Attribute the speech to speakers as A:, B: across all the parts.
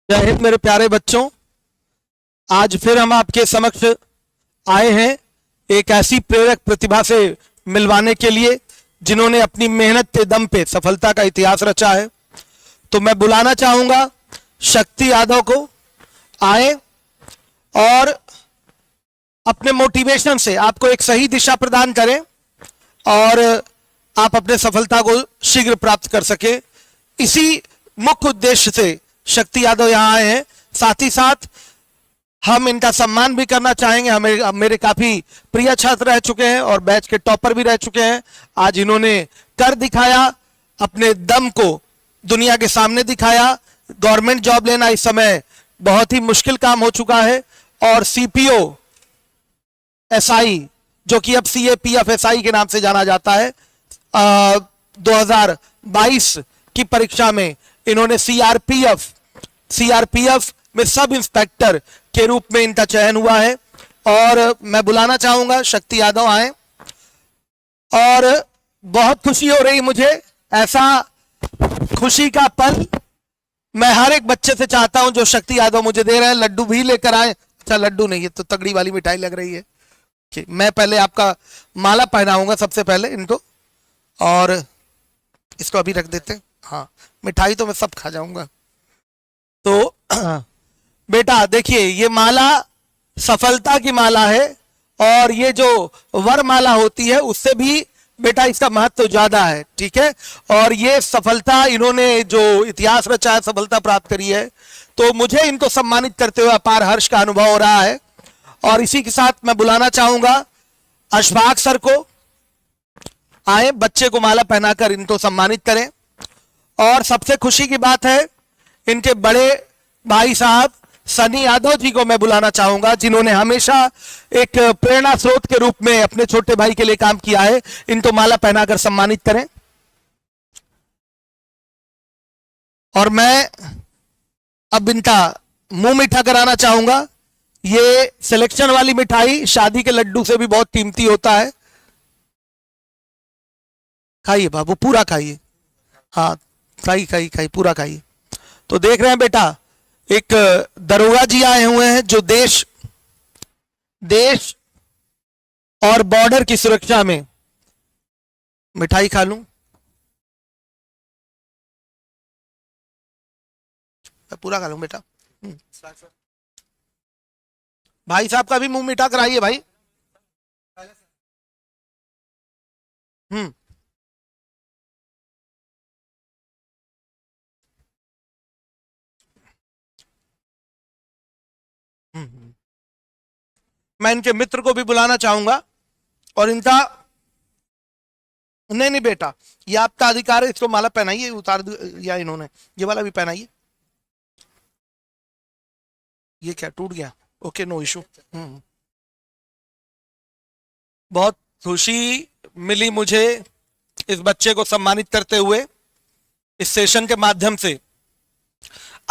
A: जय हिंद मेरे प्यारे बच्चों। आज फिर हम आपके समक्ष आए हैं एक ऐसी प्रेरक प्रतिभा से मिलवाने के लिए जिन्होंने अपनी मेहनत के दम पे सफलता का इतिहास रचा है। तो मैं बुलाना चाहूंगा शक्ति यादव को। आए और अपने मोटिवेशन से आपको एक सही दिशा प्रदान करें और आप अपने सफलता को शीघ्र प्राप्त कर सके। इसी मुख्य उद्देश्य से शक्ति यादव यहाँ आए हैं। साथ ही साथ हम इनका सम्मान भी करना चाहेंगे। हमें मेरे काफी प्रिय छात्र रह चुके हैं और बैच के टॉपर भी रह चुके हैं। आज इन्होंने कर दिखाया, अपने दम को दुनिया के सामने दिखाया। गवर्नमेंट जॉब लेना इस समय बहुत ही मुश्किल काम हो चुका है और सीपीओ एसआई जो कि अब सीएपीएफ एसआई के नाम से जाना जाता है, 2022 की परीक्षा में इन्होंने सीआरपीएफ में सब इंस्पेक्टर के रूप में इनका चयन हुआ है। और मैं बुलाना चाहूंगा शक्ति यादव आए। और बहुत खुशी हो रही मुझे, ऐसा खुशी का पल मैं हर एक बच्चे से चाहता हूं जो शक्ति यादव मुझे दे रहे हैं। लड्डू भी लेकर आए। अच्छा लड्डू नहीं है तो तगड़ी वाली मिठाई लग रही है। मैं पहले आपका माला पहनाऊंगा सबसे पहले इनको, और इसको अभी रख देते हैं। हाँ, मिठाई तो मैं सब खा जाऊंगा। तो बेटा देखिए, ये माला सफलता की माला है और ये जो वर माला होती है उससे भी बेटा इसका महत्व ज्यादा है, ठीक है। और ये सफलता इन्होंने जो इतिहास रचा है, सफलता प्राप्त करी है, तो मुझे इनको सम्मानित करते हुए अपार हर्ष का अनुभव हो रहा है। और इसी के साथ मैं बुलाना चाहूंगा अशफाक सर को। आए, बच्चे को माला पहनाकर इनको सम्मानित करें। और सबसे खुशी की बात है, इनके बड़े भाई साहब सनी यादव जी को मैं बुलाना चाहूंगा, जिन्होंने हमेशा एक प्रेरणा स्रोत के रूप में अपने छोटे भाई के लिए काम किया है। इनको माला पहनाकर सम्मानित करें। और मैं अब इनका मुंह मीठा कराना चाहूंगा। ये सिलेक्शन वाली मिठाई शादी के लड्डू से भी बहुत कीमती होता है। खाइए बाबू, पूरा खाइए। हाँ, खाइए पूरा खाइए। तो देख रहे हैं बेटा, एक दरोगा जी आए हुए हैं जो देश और बॉर्डर की सुरक्षा में। मिठाई खा लूं? मैं पूरा खा लूं बेटा। भाई साहब का भी मुंह मीठा कराइए भाई। मैं इनके मित्र को भी बुलाना चाहूंगा और इनका नहीं बेटा, ये आपका अधिकार है, इसको माला पहनाइए। उतार दिया इन्होंने, ये वाला भी पहनाइए। ये क्या टूट गया? Okay, no issue. बहुत खुशी मिली मुझे इस बच्चे को सम्मानित करते हुए। इस सेशन के माध्यम से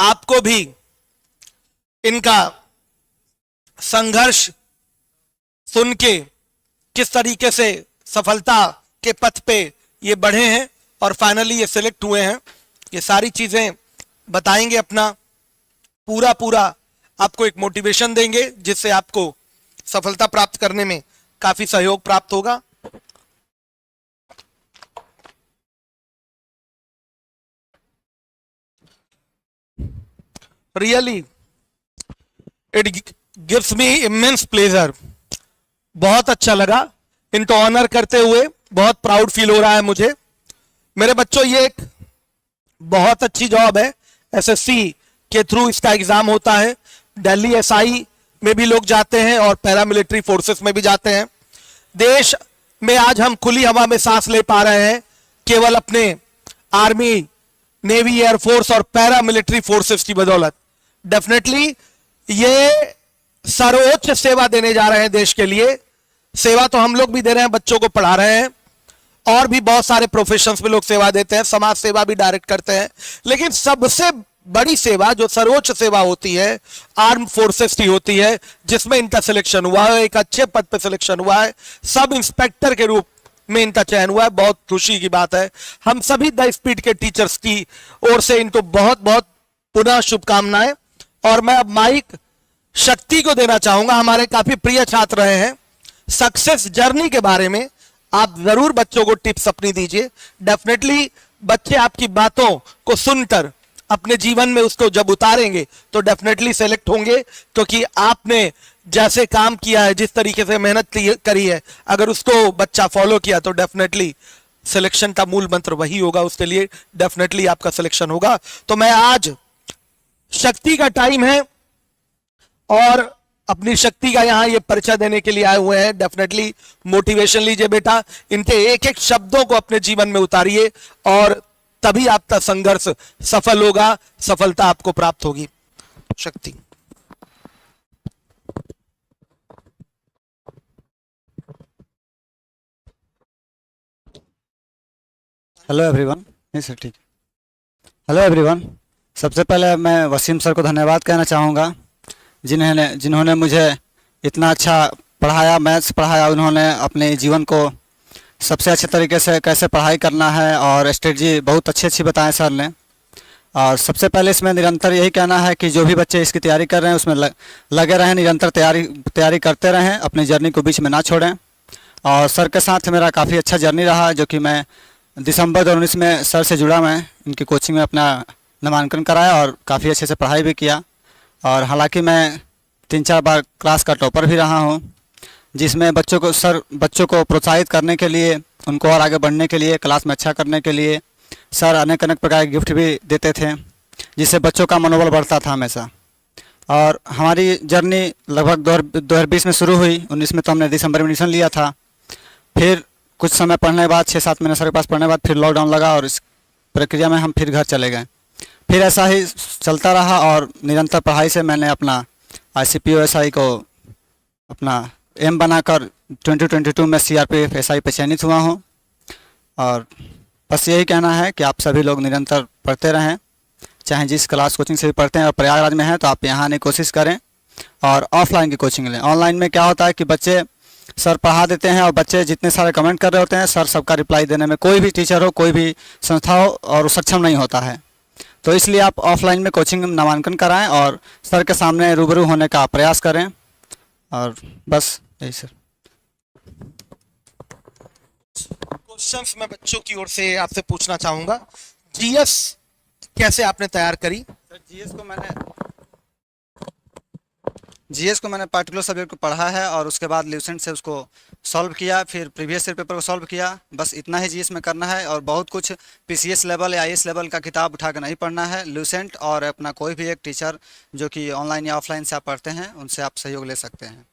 A: आपको भी इनका संघर्ष सुन के किस तरीके से सफलता के पथ पे ये बढ़े हैं और फाइनली ये सिलेक्ट हुए हैं, ये सारी चीजें बताएंगे। अपना पूरा आपको एक मोटिवेशन देंगे जिससे आपको सफलता प्राप्त करने में काफी सहयोग प्राप्त होगा। Really it gives me immense pleasure. बहुत अच्छा लगा इनको ऑनर करते हुए, बहुत प्राउड फील हो रहा है मुझे। मेरे बच्चों, ये एक बहुत अच्छी जॉब है। एसएससी के थ्रू इसका एग्जाम होता है। दिल्ली एसआई में भी लोग जाते हैं और पैरामिलिट्री फोर्सेस में भी जाते हैं। देश में आज हम खुली हवा में सांस ले पा रहे हैं केवल अपने आर्मी, नेवी, एयरफोर्स और पैरामिलिट्री फोर्सेस की बदौलत। डेफिनेटली ये सर्वोच्च सेवा देने जा रहे हैं देश के लिए। सेवा तो हम लोग भी दे रहे हैं, बच्चों को पढ़ा रहे हैं, और भी बहुत सारे प्रोफेशंस में लोग सेवा देते हैं, समाज सेवा भी डायरेक्ट करते हैं। लेकिन सबसे बड़ी सेवा, जो सर्वोच्च सेवा होती है, आर्म फोर्सेस की होती है, जिसमें इनका सिलेक्शन हुआ है, एक अच्छे पद पर सिलेक्शन हुआ है, सब इंस्पेक्टर के रूप में इनका चयन हुआ है। बहुत खुशी की बात है। हम सभी द स्पीड के टीचर्स की ओर से इनको बहुत बहुत पुनः शुभकामनाएं। और मैं अब माइक शक्ति को देना चाहूंगा। हमारे काफी प्रिय छात्र रहे हैं, सक्सेस जर्नी के बारे में आप जरूर बच्चों को टिप्स अपनी दीजिए। डेफिनेटली बच्चे आपकी बातों को सुनकर अपने जीवन में उसको जब उतारेंगे तो डेफिनेटली सेलेक्ट होंगे, क्योंकि आपने जैसे काम किया है, जिस तरीके से मेहनत करी है, अगर उसको बच्चा फॉलो किया तो डेफिनेटली सिलेक्शन का मूल मंत्र वही होगा, उसके लिए डेफिनेटली आपका सिलेक्शन होगा। तो मैं आज शक्ति का टाइम है और अपनी शक्ति का यहां ये परिचय देने के लिए आए हुए हैं। डेफिनेटली मोटिवेशन लीजिए बेटा, इनके एक एक शब्दों को अपने जीवन में उतारिए और तभी आपका संघर्ष सफल होगा, सफलता आपको प्राप्त होगी। शक्ति।
B: Hello everyone. नहीं सर, ठीक। Hello everyone. सबसे पहले मैं वसीम सर को धन्यवाद कहना चाहूँगा, जिन्होंने मुझे इतना अच्छा पढ़ाया, मैथ्स पढ़ाया। उन्होंने अपने जीवन को सबसे अच्छे तरीके से कैसे पढ़ाई करना है और स्ट्रेटजी बहुत अच्छी बताएं सर ने। और सबसे पहले इसमें निरंतर यही कहना है कि जो भी बच्चे इसकी तैयारी कर रहे हैं उसमें लगे रहें, निरंतर तैयारी करते रहें, अपनी जर्नी को बीच में ना छोड़ें। और सर के साथ मेरा काफ़ी अच्छा जर्नी रहा, जो कि मैं दिसंबर 2019 में सर से जुड़ा। मैं इनकी कोचिंग में अपना नामांकन कराया और काफ़ी अच्छे से पढ़ाई भी किया। और हालांकि मैं 3-4 बार क्लास का टॉपर भी रहा हूं, जिसमें बच्चों को प्रोत्साहित करने के लिए, उनको और आगे बढ़ने के लिए, क्लास में अच्छा करने के लिए सर अनेक प्रकार के गिफ्ट भी देते थे, जिससे बच्चों का मनोबल बढ़ता था हमेशा। और हमारी जर्नी लगभग 2020 में शुरू हुई। 19 में तो हमने दिसंबर में एडमिशन लिया था। फिर कुछ समय पढ़ने के बाद 6-7 महीने सर के पास पढ़ने के बाद फिर लॉकडाउन लगा और इस प्रक्रिया में हम फिर घर चले गए। फिर ऐसा ही चलता रहा और निरंतर पढ़ाई से मैंने अपना ICPO-SI को अपना एम बनाकर 2022 में CRPF SI पे चयनित हुआ हूँ। और बस यही कहना है कि आप सभी लोग निरंतर पढ़ते रहें, चाहे जिस क्लास कोचिंग से भी पढ़ते हैं। और प्रयागराज में हैं तो आप यहाँ आने की कोशिश करें और ऑफलाइन की कोचिंग लें। ऑनलाइन में क्या होता है कि बच्चे सर पढ़ा देते हैं और बच्चे जितने सारे कमेंट कर रहे होते हैं, सर सबका रिप्लाई देने में कोई भी टीचर हो, कोई भी संस्था हो, और वो सक्षम नहीं होता है। तो इसलिए आप ऑफलाइन में कोचिंग में नामांकन कराएं और सर के सामने रूबरू होने का प्रयास करें। और बस यही सर।
A: क्वेश्चंस मैं बच्चों की ओर से आपसे पूछना चाहूंगा। GS कैसे आपने तैयार करी?
B: सर GS को मैंने पार्टिकुलर सब्जेक्ट को पढ़ा है और उसके बाद ल्यूसेंट से उसको सॉल्व किया, फिर प्रीवियस ईयर पेपर को सॉल्व किया। बस इतना ही GS में करना है और बहुत कुछ PCS लेवल या IAS लेवल का किताब उठा कर नहीं पढ़ना है। ल्यूसेंट और अपना कोई भी एक टीचर जो कि ऑनलाइन या ऑफलाइन से आप पढ़ते हैं, उनसे आप सहयोग ले सकते हैं।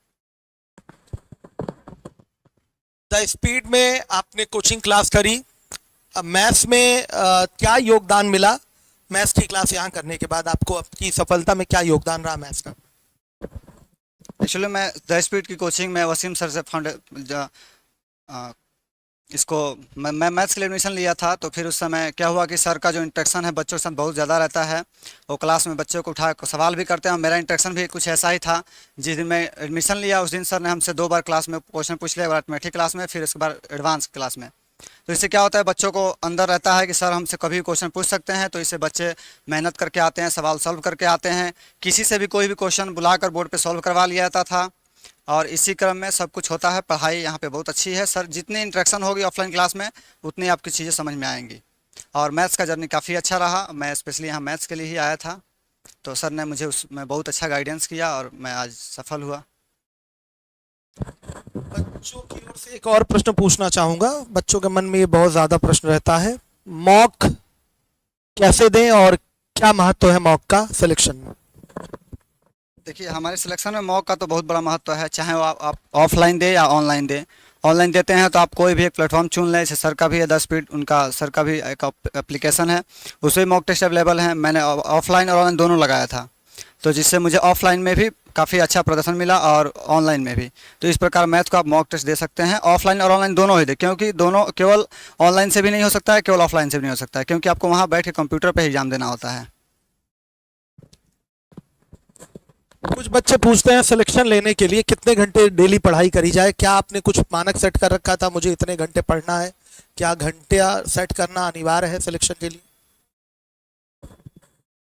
A: द स्पीड में आपने कोचिंग क्लास करी, मैथ्स में क्या योगदान मिला? मैथ्स की क्लास यहाँ करने के बाद आपको आपकी सफलता में क्या योगदान रहा मैथ्स का?
B: एक्चुअली मैं द स्पीड की कोचिंग में वसीम सर से मैं मैथ्स के लिए एडमिशन लिया था। तो फिर उस समय क्या हुआ कि सर का जो इंटरेक्शन है बच्चों के साथ बहुत ज़्यादा रहता है। वो क्लास में बच्चों को उठा सवाल भी करते हैं और मेरा इंटरेक्शन भी कुछ ऐसा ही था। जिस दिन मैं एडमिशन लिया उस दिन सर ने हमसे 2 बार क्लास में क्वेश्चन पूछ लिया, अरिथमेटिक क्लास में, फिर उसके बाद एडवांस क्लास में। तो इससे क्या होता है, बच्चों को अंदर रहता है कि सर हमसे कभी भी क्वेश्चन पूछ सकते हैं। तो इससे बच्चे मेहनत करके आते हैं, सवाल सॉल्व करके आते हैं। किसी से भी कोई भी क्वेश्चन बुलाकर बोर्ड पे सॉल्व करवा लिया जाता था और इसी क्रम में सब कुछ होता है। पढ़ाई यहाँ पे बहुत अच्छी है सर, जितनी इंटरेक्शन होगी ऑफलाइन क्लास में उतनी आपकी चीज़ें समझ में आएंगी। और मैथ्स का जर्नी काफ़ी अच्छा रहा। मैं स्पेशली यहाँ मैथ्स के लिए ही आया था, तो सर ने मुझे उसमें बहुत अच्छा गाइडेंस किया और मैं आज सफल हुआ।
A: बच्चों की ओर से एक और प्रश्न पूछना चाहूंगा। बच्चों के मन में ये बहुत ज्यादा प्रश्न रहता है, मॉक कैसे दें और क्या महत्व है मॉक का सिलेक्शन में?
B: देखिए, हमारे सिलेक्शन में मॉक का तो बहुत बड़ा महत्व है, चाहे वो आप ऑफलाइन दें या ऑनलाइन दें। ऑनलाइन देते हैं तो आप कोई भी एक प्लेटफॉर्म चुन लें, जैसे सर का भी है द स्पीड, उनका सर का भी एक एप्लीकेशन है, उसमें मॉक टेस्ट अवेलेबल है। मैंने ऑफलाइन और ऑनलाइन दोनों लगाया था, तो जिससे मुझे ऑफलाइन में भी काफ़ी अच्छा प्रदर्शन मिला और ऑनलाइन में भी। तो इस प्रकार मैथ को आप मॉक टेस्ट दे सकते हैं, ऑफलाइन और ऑनलाइन दोनों ही दे, क्योंकि दोनों केवल ऑनलाइन से भी नहीं हो सकता है, केवल ऑफलाइन से भी नहीं हो सकता है, क्योंकि आपको वहाँ बैठ के कंप्यूटर पर एग्जाम देना होता है।
A: कुछ बच्चे पूछते हैं सिलेक्शन लेने के लिए कितने घंटे डेली पढ़ाई करी जाए? क्या आपने कुछ मानक सेट कर रखा था, मुझे इतने घंटे पढ़ना है? क्या घंटे सेट करना अनिवार्य है सिलेक्शन के लिए?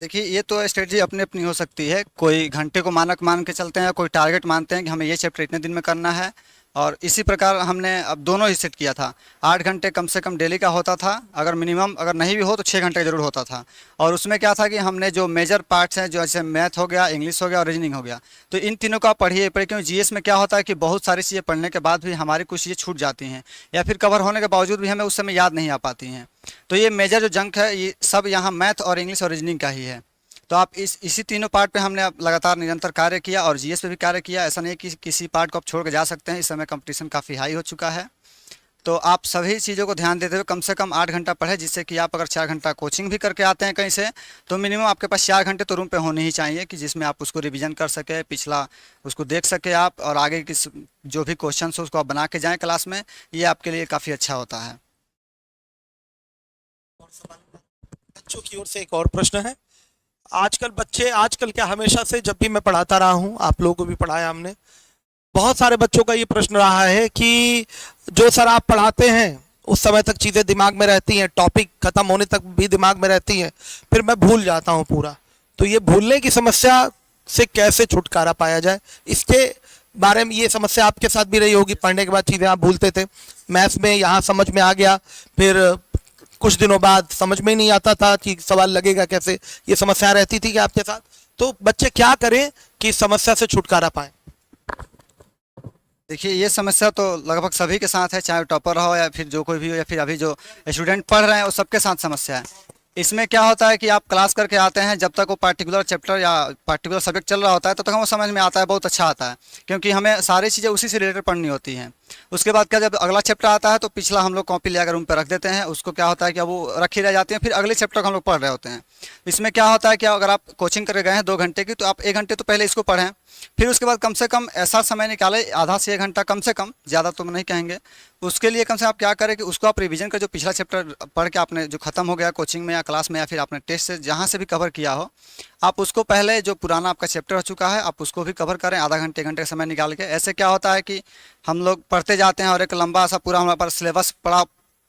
B: देखिए, ये तो स्ट्रेटजी अपनी अपनी हो सकती है। कोई घंटे को मानक मान के चलते हैं, कोई टारगेट मानते हैं कि हमें ये चैप्टर इतने दिन में करना है। और इसी प्रकार हमने अब दोनों ही सेट किया था। 8 घंटे कम से कम डेली का होता था, अगर मिनिमम अगर नहीं भी हो तो 6 घंटे ज़रूर होता था। और उसमें क्या था कि हमने जो मेजर पार्ट्स हैं, जो जैसे मैथ हो गया, इंग्लिश हो गया और रीजनिंग हो गया, तो इन तीनों का पढ़िए पढ़िए, क्योंकि जीएस में क्या होता है कि बहुत सारी चीज़ें पढ़ने के बाद भी हमारी कुछ चीज़ें छूट जाती हैं, या फिर कवर होने के बावजूद भी हमें उस समय याद नहीं आ पाती हैं। तो ये मेजर जो जंक है, ये सब यहाँ मैथ और इंग्लिश और रीजनिंग का ही है। तो आप इसी तीनों पार्ट पे हमने अब लगातार निरंतर कार्य किया, और जीएस पे भी कार्य किया। ऐसा नहीं कि किसी पार्ट को आप छोड़ के जा सकते हैं। इस समय कंपटीशन काफ़ी हाई हो चुका है। तो आप सभी चीज़ों को ध्यान देते हुए कम से कम 8 घंटा पढ़े, जिससे कि आप अगर 4 घंटा कोचिंग भी करके आते हैं कहीं से, तो मिनिमम आपके पास 4 घंटे तो रूम पे होने ही चाहिए, कि जिसमें आप उसको रिवीजन कर सके, पिछला उसको देख सके आप, और आगे की जो भी क्वेश्चन हो उसको आप बना के जाएँ क्लास में। ये आपके लिए काफ़ी अच्छा होता है।
A: बच्चों की ओर से एक और प्रश्न है। आजकल क्या, हमेशा से जब भी मैं पढ़ाता रहा हूं, आप लोगों को भी पढ़ाया हमने, बहुत सारे बच्चों का ये प्रश्न रहा है कि जो सर आप पढ़ाते हैं उस समय तक चीज़ें दिमाग में रहती हैं, टॉपिक खत्म होने तक भी दिमाग में रहती हैं, फिर मैं भूल जाता हूं पूरा। तो ये भूलने की समस्या से कैसे छुटकारा पाया जाए, इसके बारे में, ये समस्या आपके साथ भी रही होगी, पढ़ने के बाद चीज़ें आप भूलते थे, मैथ्स में यहाँ समझ में आ गया, फिर कुछ दिनों बाद समझ में ही नहीं आता था कि सवाल लगेगा कैसे, ये समस्या रहती थी कि आपके साथ। तो बच्चे क्या करें कि इस समस्या से छुटकारा पाएं?
B: देखिए, ये समस्या तो लगभग सभी के साथ है, चाहे टॉपर हो या फिर जो कोई भी हो, या फिर अभी जो स्टूडेंट पढ़ रहे हैं, वो सबके साथ समस्या है। इसमें क्या होता है कि आप क्लास करके आते हैं, जब तक वो पार्टिकुलर चैप्टर या पार्टिकुलर सब्जेक्ट चल रहा होता है, तब तक हमें समझ में आता है, बहुत अच्छा आता है, क्योंकि हमें सारी चीज़ें उसी से रिलेटेड पढ़नी होती हैं। उसके बाद क्या, जब अगला चैप्टर आता है तो पिछला हम लोग कॉपी ले रूम पर रख देते हैं, उसको क्या होता है कि अब वो रखी रह जाती है, फिर अगले चैप्टर को हम लोग पढ़ रहे होते हैं। इसमें क्या होता है कि अगर आप कोचिंग करके गए हैं 2 घंटे की, तो आप 1 घंटे तो पहले इसको पढ़ें, फिर उसके बाद कम से कम ऐसा समय निकालें, आधा से 1 घंटा कम से कम, ज़्यादा तो नहीं कहेंगे। उसके लिए कम से आप क्या करें कि उसको आप रिवीजन कर, जो पिछला चैप्टर पढ़ के आपने जो खत्म हो गया कोचिंग में या क्लास में, या फिर आपने टेस्ट से जहाँ से भी कवर किया हो, आप उसको पहले, जो पुराना आपका चैप्टर हो चुका है, आप उसको भी कवर करें आधा घंटे 1 घंटे का समय निकाल के। ऐसे क्या होता है कि हम लोग पढ़ते जाते हैं और एक लंबा सा पूरा हमारे पास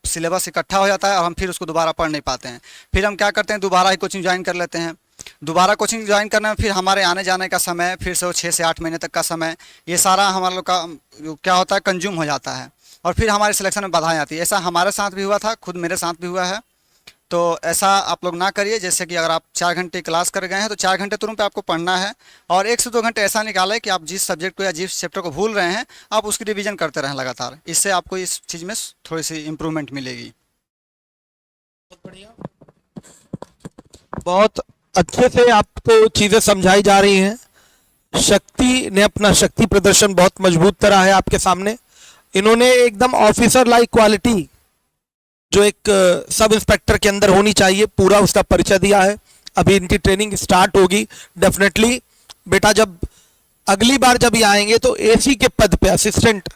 B: सिलेबस इकट्ठा हो जाता है, और हम फिर उसको दोबारा पढ़ नहीं पाते हैं। फिर हम क्या करते हैं, दोबारा ही कोचिंग ज्वाइन कर लेते हैं। दोबारा कोचिंग ज्वाइन करने में फिर हमारे आने जाने का समय, फिर से वो 6 से 8 महीने तक का समय, ये सारा हमारे लोग का क्या होता है, कंज्यूम हो जाता है, और फिर हमारे सिलेक्शन में बाधाएं आती है। ऐसा हमारे साथ भी हुआ था, खुद मेरे साथ भी हुआ है। तो ऐसा आप लोग ना करिए। जैसे कि अगर आप 4 घंटे क्लास कर गए हैं, तो 4 घंटे तो रूम पे आपको पढ़ना है, और 1 से 2 घंटे ऐसा निकालें कि आप जिस सब्जेक्ट को या जिस चैप्टर को भूल रहे हैं, आप उसकी रिवीजन करते रहें लगातार। इससे आपको इस चीज़ में थोड़ी सी इम्प्रूवमेंट मिलेगी।
A: बहुत बढ़िया, बहुत अच्छे से आपको चीजें समझाई जा रही हैं। शक्ति ने अपना शक्ति प्रदर्शन बहुत मजबूत करा है आपके सामने। इन्होंने एकदम ऑफिसर लाइक क्वालिटी, जो एक सब इंस्पेक्टर के अंदर होनी चाहिए, पूरा उसका परिचय दिया है। अभी इनकी ट्रेनिंग स्टार्ट होगी। डेफिनेटली बेटा, जब अगली बार जब ये आएंगे तो एसी के पद पे, असिस्टेंट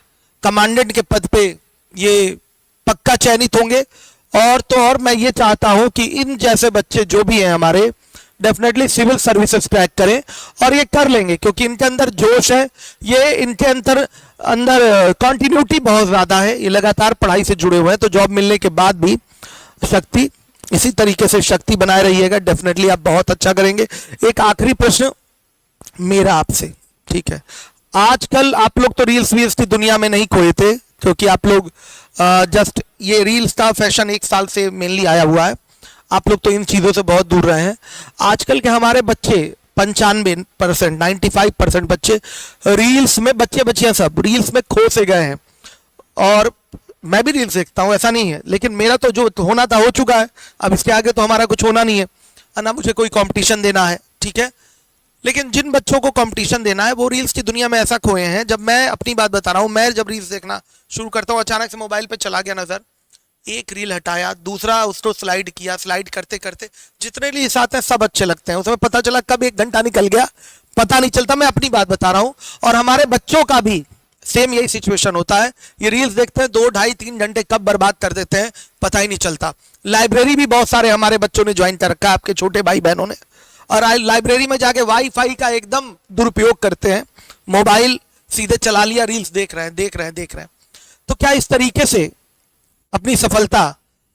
A: कमांडेंट के पद पे ये पक्का चयनित होंगे। और तो और मैं ये चाहता हूं कि इन जैसे बच्चे जो भी हैं हमारे, डेफिनेटली सिविल सर्विसेज क्रैक करें, और ये कर लेंगे, क्योंकि इनके अंदर जोश है, ये इनके अंदर कंटिन्यूटी बहुत ज्यादा है, ये लगातार पढ़ाई से जुड़े हुए हैं। तो जॉब मिलने के बाद भी शक्ति, इसी तरीके से शक्ति बनाए रहिएगा, डेफिनेटली आप बहुत अच्छा करेंगे। एक आखिरी प्रश्न मेरा आपसे, ठीक है? आजकल आप लोग तो रील्स वील्स की दुनिया में नहीं खोए थे, क्योंकि आप लोग जस्ट ये रील्स का फैशन 1 साल से मेनली आया हुआ है, आप लोग तो इन चीज़ों से बहुत दूर रहे हैं। आजकल के हमारे बच्चे 95%, 95% बच्चे रील्स में, बच्चियां सब रील्स में खो से गए हैं। और मैं भी रील्स देखता हूँ, ऐसा नहीं है, लेकिन मेरा तो जो होना था हो चुका है। अब इसके आगे तो हमारा कुछ होना नहीं है, ना मुझे कोई कंपटीशन देना है, ठीक है? लेकिन जिन बच्चों को कंपटीशन देना है, वो रील्स की दुनिया में ऐसा खोए हैं। जब मैं अपनी बात बता रहा हूँ, मैं जब रील्स देखना शुरू करता हूँ, अचानक से मोबाइल पे चला गया नजर, एक रील हटाया, दूसरा उसको स्लाइड किया, स्लाइड करते करते जितने रील्स आते हैं सब अच्छे लगते हैं। उसमें पता चला कब 1 घंटा निकल गया पता नहीं चलता। मैं अपनी बात बता रहा हूँ, और हमारे बच्चों का भी सेम यही सिचुएशन होता है। ये रील्स देखते हैं, 2, ढाई, 3 घंटे कब बर्बाद कर देते हैं पता ही नहीं चलता। लाइब्रेरी भी बहुत सारे हमारे बच्चों ने ज्वाइन कर रखा है, आपके छोटे भाई बहनों ने, और लाइब्रेरी में जाके वाईफाई का एकदम दुरुपयोग करते हैं, मोबाइल सीधे चला लिया, रील्स देख रहे हैं। तो क्या इस तरीके से अपनी सफलता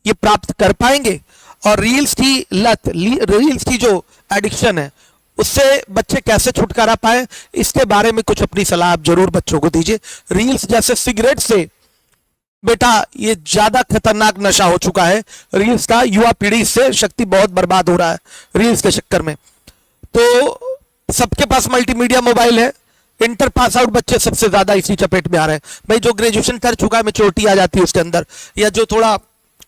A: ये प्राप्त कर पाएंगे? और रील्स की लत, रील्स की जो एडिक्शन है, उससे बच्चे कैसे छुटकारा पाए, इसके बारे में कुछ अपनी सलाह आप जरूर बच्चों को दीजिए। रील्स जैसे सिगरेट से बेटा ये ज्यादा खतरनाक नशा हो चुका है रील्स का, युवा पीढ़ी से शक्ति बहुत बर्बाद हो रहा है रील्स के चक्कर में। तो सबके पास मल्टीमीडिया मोबाइल है, इंटर पास आउट बच्चे सबसे ज्यादा इसी चपेट में आ रहे हैं। भाई जो ग्रेजुएशन कर चुका है, मेच्योरिटी आ जाती है उसके अंदर, या जो थोड़ा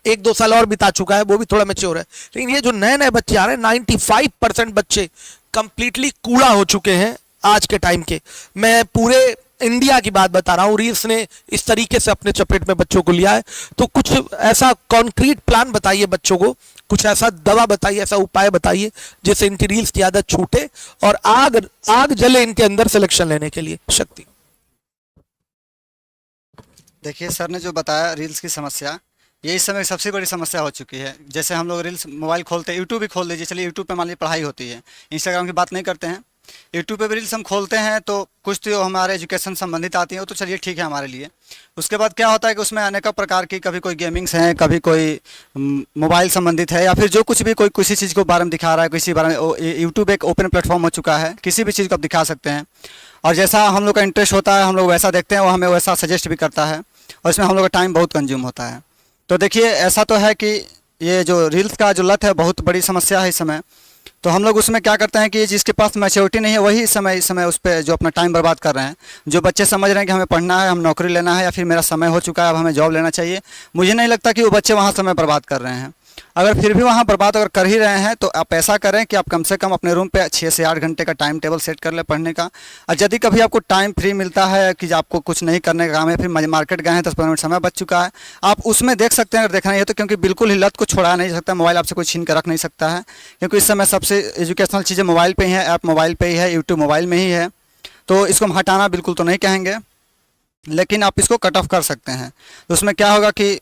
A: 1-2 साल और बिता चुका है वो भी थोड़ा मेच्योर है। लेकिन ये जो नए नए बच्चे आ रहे हैं, 95% बच्चे कंप्लीटली कूड़ा हो चुके हैं आज के टाइम के। मैं पूरे इंडिया की बात बता रहा हूँ, रील्स ने इस तरीके से अपने चपेट में बच्चों को लिया है। तो कुछ ऐसा कॉन्क्रीट प्लान बताइए बच्चों को, कुछ ऐसा दवा बताइए, ऐसा उपाय बताइए जिससे इनकी रील्स की आदत छूटे और आग जले इनके अंदर सिलेक्शन लेने के लिए। शक्ति।
B: देखिए सर ने जो बताया रील्स की समस्या, ये इस समय सबसे बड़ी समस्या हो चुकी है। जैसे हम लोग रील्स मोबाइल खोलते हैं, यूट्यूब भी खोल लीजिए, चलिए यूट्यूब पे मान लीजिए पढ़ाई होती है, इंस्टाग्राम की बात नहीं करते हैं, यूट्यूब पे भी रील्स हम खोलते हैं तो कुछ तो हमारे एजुकेशन संबंधित आती है, वो तो चलिए ठीक है हमारे लिए। उसके बाद क्या होता है कि उसमें अनेक प्रकार की, कभी कोई गेमिंग्स हैं, कभी कोई मोबाइल संबंधित है, या फिर जो कुछ भी कोई किसी चीज़ को बारे में दिखा रहा है, किसी बारे में। यूट्यूब एक ओपन प्लेटफॉर्म हो चुका है, किसी भी चीज़ को आप दिखा सकते हैं, और जैसा हम लोग का इंटरेस्ट होता है हम लोग वैसा देखते हैं, वो हमें वैसा सजेस्ट भी करता है, और इसमें हम लोग का टाइम बहुत कंज्यूम होता है। तो देखिए ऐसा तो है कि ये जो रील्स का जो लत है बहुत बड़ी समस्या है इस समय। तो हम लोग उसमें क्या करते हैं कि जिसके पास मैच्योरिटी नहीं है वही इस समय उस पर जो अपना टाइम बर्बाद कर रहे हैं। जो बच्चे समझ रहे हैं कि हमें पढ़ना है, हम नौकरी लेना है, या फिर मेरा समय हो चुका है अब हमें जॉब लेना चाहिए, मुझे नहीं लगता कि वो बच्चे वहाँ समय बर्बाद कर रहे हैं। अगर फिर भी वहाँ बर्बाद अगर कर ही रहे हैं तो आप ऐसा करें कि आप कम से कम अपने रूम पे 6 से 8 घंटे का टाइम टेबल सेट कर लें पढ़ने का। और यदि कभी आपको टाइम फ्री मिलता है कि आपको कुछ नहीं करने का काम है, फिर मार्केट गए हैं, 10-15 मिनट समय बच चुका है, आप उसमें देख सकते हैं। अगर देखना है तो, क्योंकि बिल्कुल ही लत को छोड़ा नहीं सकता, मोबाइल आपसे कोई छीन कर रख नहीं सकता है, क्योंकि इस समय सबसे एजुकेशनल चीज़ें मोबाइल पर ही है, ऐप मोबाइल पर ही है, यूट्यूब मोबाइल में ही है। तो इसको हम हटाना बिल्कुल तो नहीं कहेंगे, लेकिन आप इसको कट ऑफ कर सकते हैं। तो उसमें क्या होगा कि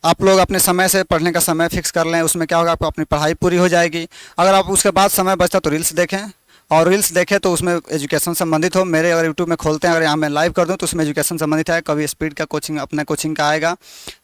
B: आप लोग अपने समय से पढ़ने का समय फिक्स कर लें, उसमें क्या होगा आपको अपनी पढ़ाई पूरी हो जाएगी। अगर आप उसके बाद समय बचता तो रील्स देखें, और रील्स देखें तो उसमें एजुकेशन संबंधित हो। मेरे अगर यूट्यूब में खोलते हैं, अगर यहाँ मैं लाइव कर दूँ तो उसमें एजुकेशन संबंधित है, कभी स्पीड का कोचिंग अपने कोचिंग का आएगा,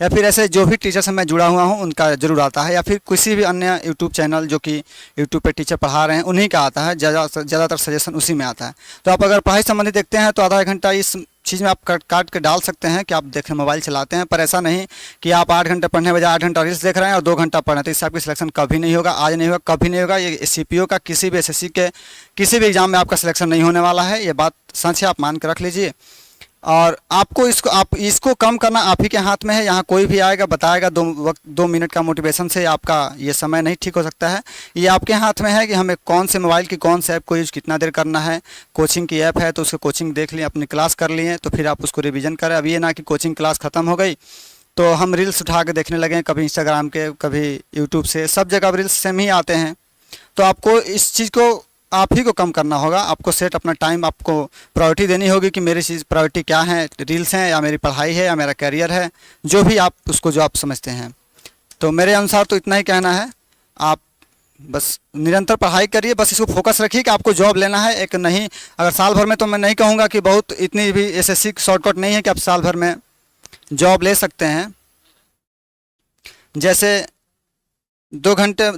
B: या फिर ऐसे जो भी टीचर से मैं जुड़ा हुआ हूँ उनका जरूर आता है, या फिर किसी भी अन्य यूट्यूब चैनल जो कि यूट्यूब पे टीचर पढ़ा रहे हैं उन्हीं का आता है, ज़्यादातर सजेशन उसी में आता है। तो आप अगर पढ़ाई संबंधित देखते हैं तो आधा घंटा इस चीज़ में आप काट के डाल सकते हैं कि आप देखें मोबाइल चलाते हैं, पर ऐसा नहीं कि आप 8 घंटे पढ़ने बजाय 8 घंटा रील्स देख रहे हैं और 2 घंटा पढ़ रहे हैं। तो इससे आपकी सिलेक्शन कभी नहीं होगा, आज नहीं होगा, कभी नहीं होगा। ये सीपीओ का किसी भी एसएससी के किसी भी एग्जाम में आपका सिलेक्शन नहीं होने वाला है, ये बात सच है, आप मान के रख लीजिए। और आपको इसको कम करना आप ही के हाथ में है। यहाँ कोई भी आएगा बताएगा 2 मिनट का मोटिवेशन से आपका ये समय नहीं ठीक हो सकता है। ये आपके हाथ में है कि हमें कौन से मोबाइल की कौन से ऐप को यूज़ कितना देर करना है। कोचिंग की ऐप है तो उसको कोचिंग देख लिए, अपनी क्लास कर लिए, तो फिर आप उसको रिवीजन करें। अब ये ना कि कोचिंग क्लास ख़त्म हो गई तो हम रील्स उठा के देखने लगे, कभी इंस्टाग्राम के, कभी यूट्यूब से, सब जगह रील्स सेम ही आते हैं। तो आपको इस चीज़ को आप ही को कम करना होगा। आपको सेट अपना टाइम, आपको प्रायोरिटी देनी होगी कि मेरी चीज़ प्रायोरिटी क्या है, रील्स हैं या मेरी पढ़ाई है या मेरा करियर है, जो भी आप उसको जो आप समझते हैं। तो मेरे अनुसार तो इतना ही कहना है, आप बस निरंतर पढ़ाई करिए, बस इसको फोकस रखिए कि आपको जॉब लेना है। एक नहीं, अगर साल भर में, तो मैं नहीं कहूँगा कि बहुत इतनी भी एसएससी शॉर्टकट नहीं है कि आप साल भर में जॉब ले सकते हैं। जैसे 2 घंटे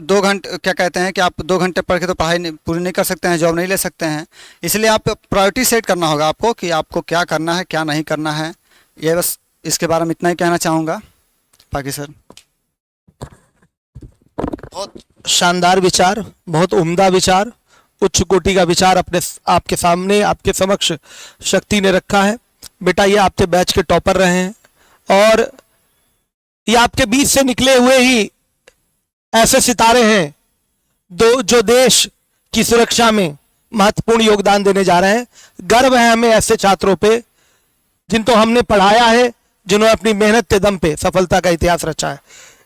B: क्या कहते हैं कि आप 2 घंटे पढ़ के तो पढ़ाई पूरी नहीं कर सकते हैं, जॉब नहीं ले सकते हैं। इसलिए आप प्रायोरिटी सेट करना होगा आपको कि आपको क्या करना है, क्या नहीं करना है। ये बस इसके बारे में इतना ही कहना चाहूँगा। बाकी सर
A: बहुत शानदार विचार, बहुत उम्दा विचार, उच्च कोटि का विचार अपने आपके सामने, आपके समक्ष शक्ति ने रखा है। बेटा ये आपके बैच के टॉपर रहे हैं, और ये आपके बीच से निकले हुए ही ऐसे सितारे हैं जो देश की सुरक्षा में महत्वपूर्ण योगदान देने जा रहे हैं। गर्व है हमें ऐसे छात्रों पे जिनको हमने पढ़ाया है, जिन्होंने अपनी मेहनत के दम पे सफलता का इतिहास रचा है।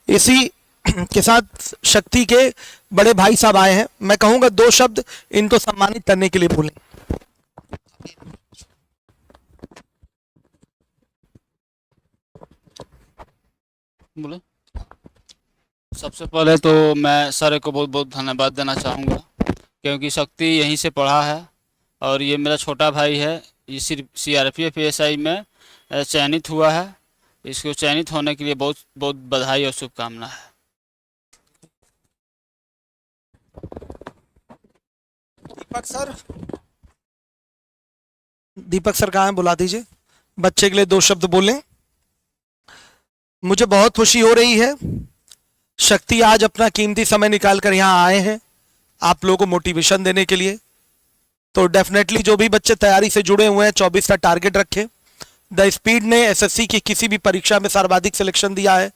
A: इसी के साथ शक्ति के बड़े भाई साहब आए हैं, मैं कहूंगा 2 शब्द इनको सम्मानित करने के लिए बोलें।
C: बोले सबसे पहले तो मैं सर को बहुत बहुत धन्यवाद देना चाहूँगा, क्योंकि शक्ति यहीं से पढ़ा है और ये मेरा छोटा भाई है। ये सिर्फ CRPF PSI में चयनित हुआ है। इसको चयनित होने के लिए बहुत बहुत बधाई और शुभकामना है।
A: दीपक सर, दीपक सर कहाँ हैं? बुला दीजिए, बच्चे के लिए 2 शब्द बोलें। मुझे बहुत खुशी हो रही है, शक्ति आज अपना कीमती समय निकाल कर यहाँ आए हैं आप लोगों को मोटिवेशन देने के लिए। तो डेफिनेटली जो भी बच्चे तैयारी से जुड़े हुए हैं 24 का टारगेट रखें। द स्पीड ने एसएससी की किसी भी परीक्षा में सर्वाधिक सिलेक्शन दिया है,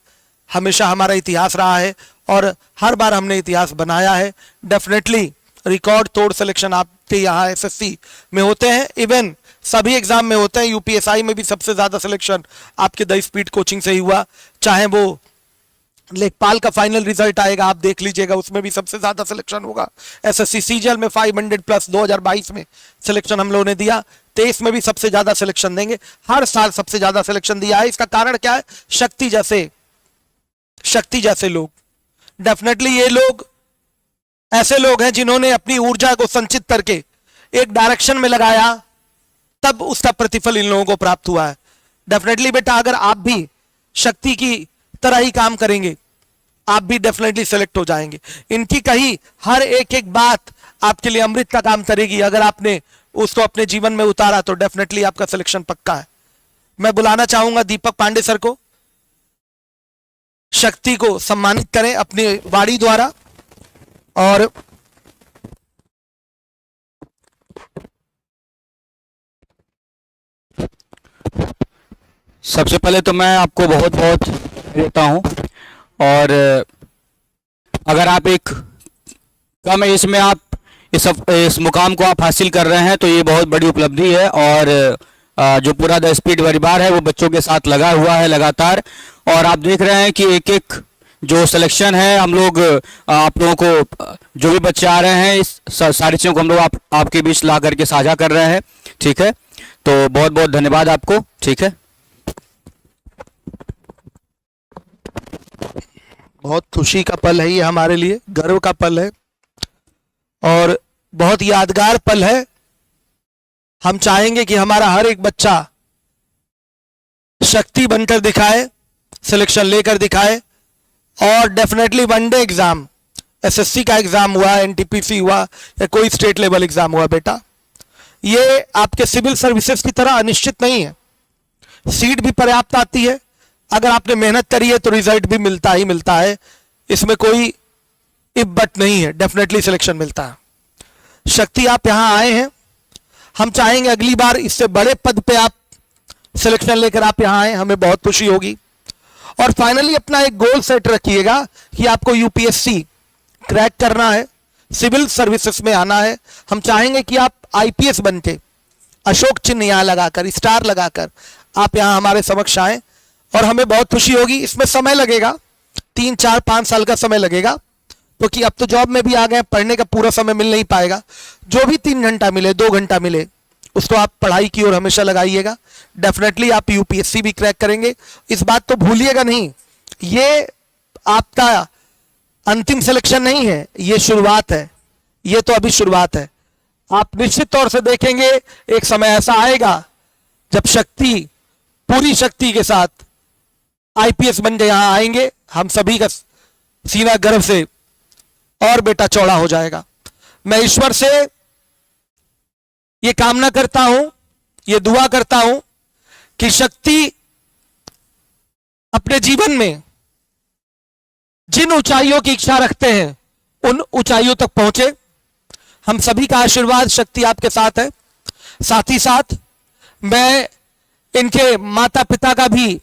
A: हमेशा हमारा इतिहास रहा है और हर बार हमने इतिहास बनाया है। डेफिनेटली रिकॉर्ड तोड़ सिलेक्शन आपके यहाँ एसएससी में होते हैं, इवन सभी एग्जाम में होते हैं। यूपीएसआई में भी सबसे ज्यादा सिलेक्शन आपके द स्पीड कोचिंग से ही हुआ, चाहे वो लेखपाल का फाइनल रिजल्ट आएगा आप देख लीजिएगा, उसमें भी सबसे ज्यादा सिलेक्शन होगा। एसएससी सीजीएल में 500 प्लस 2022 में सिलेक्शन हम लोगों ने दिया, 23 में भी सबसे ज्यादा सिलेक्शन देंगे, हर साल सबसे ज्यादा सिलेक्शन दिया है। इसका कारण क्या है? शक्ति जैसे लोग। डेफिनेटली ये लोग ऐसे लोग हैं जिन्होंने अपनी ऊर्जा को संचित करके एक डायरेक्शन में लगाया, तब उसका प्रतिफल इन लोगों को प्राप्त हुआ है। डेफिनेटली बेटा अगर आप भी शक्ति की तरह ही काम करेंगे, आप भी डेफिनेटली सेलेक्ट हो जाएंगे। इनकी कही हर एक बात आपके लिए अमृत का काम करेगी। अगर आपने उसको अपने जीवन में उतारा तो डेफिनेटली आपका सिलेक्शन पक्का है। मैं बुलाना चाहूंगा दीपक पांडे सर को, शक्ति को सम्मानित करें अपनी वाणी द्वारा। और
C: सबसे पहले तो मैं आपको बहुत बहुत देता हूँ, और अगर आप एक कम एज में आप इस मुकाम को आप हासिल कर रहे हैं तो ये बहुत बड़ी उपलब्धि है। और जो पूरा द स्पीड परिवार है वो बच्चों के साथ लगा हुआ है लगातार, और आप देख रहे हैं कि एक एक जो सिलेक्शन है हम लोग आप लोगों को जो भी बच्चे आ रहे हैं इस सारी चीज़ों को हम लोग आपके बीच ला करके साझा कर रहे हैं। ठीक है, तो बहुत बहुत धन्यवाद आपको। ठीक है,
A: बहुत खुशी का पल है ये हमारे लिए, गर्व का पल है और बहुत यादगार पल है। हम चाहेंगे कि हमारा हर एक बच्चा शक्ति बनकर दिखाए, सिलेक्शन लेकर दिखाए। और डेफिनेटली वनडे एग्जाम, एसएससी का एग्जाम हुआ, एनटीपीसी हुआ या कोई स्टेट लेवल एग्जाम हुआ बेटा, ये आपके सिविल सर्विसेज की तरह अनिश्चित नहीं है। सीट भी पर्याप्त आती है, अगर आपने मेहनत करी है तो रिजल्ट भी मिलता ही मिलता है, इसमें कोई इफ बट नहीं है, डेफिनेटली सिलेक्शन मिलता है। शक्ति आप यहां आए हैं, हम चाहेंगे अगली बार इससे बड़े पद पे आप सिलेक्शन लेकर आप यहां आए, हमें बहुत खुशी होगी। और फाइनली अपना एक गोल सेट रखिएगा कि आपको यूपीएससी क्रैक करना है, सिविल सर्विसेज में आना है। हम चाहेंगे कि आप आईपीएस बनके अशोक चिन्ह यहां लगाकर, स्टार लगाकर आप यहां हमारे समक्ष आए, और हमें बहुत खुशी होगी। इसमें समय लगेगा, 3, 4, 5 साल का समय लगेगा, क्योंकि अब तो जॉब में भी आ गए, पढ़ने का पूरा समय मिल नहीं पाएगा। जो भी 3 घंटा मिले, 2 घंटा मिले, उसको आप पढ़ाई की ओर हमेशा लगाइएगा। डेफिनेटली आप यूपीएससी भी क्रैक करेंगे, इस बात तो भूलिएगा नहीं। ये आपका अंतिम सिलेक्शन नहीं है, ये शुरुआत है, ये तो अभी शुरुआत है। आप निश्चित तौर से देखेंगे एक समय ऐसा आएगा जब शक्ति, पूरी शक्ति के साथ आईपीएस बन के यहां आएंगे, हम सभी का सीना गर्व से और बेटा चौड़ा हो जाएगा। मैं ईश्वर से ये कामना करता हूं, ये दुआ करता हूं कि शक्ति अपने जीवन में जिन ऊंचाइयों की इच्छा रखते हैं उन ऊंचाइयों तक पहुंचे। हम सभी का आशीर्वाद शक्ति आपके साथ है। साथ ही साथ मैं इनके माता पिता का भी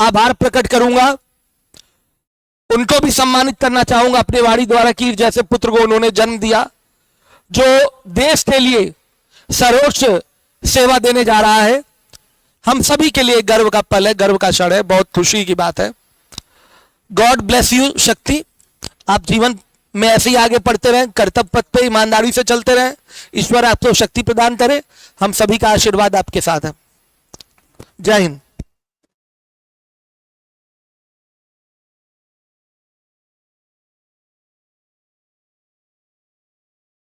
A: आभार प्रकट करूंगा, उनको भी सम्मानित करना चाहूंगा अपने वाणी द्वारा कि जैसे पुत्र को उन्होंने जन्म दिया, जो देश के लिए सर्वोच्च सेवा देने जा रहा है। हम सभी के लिए गर्व का पल है, गर्व का क्षण है, बहुत खुशी की बात है। गॉड ब्लेस यू शक्ति, आप जीवन में ऐसे ही आगे बढ़ते रहें, कर्तव्य पथ पे ईमानदारी से चलते रहें, ईश्वर आपको शक्ति प्रदान करे। हम सभी का आशीर्वाद आपके साथ है। जय हिंद।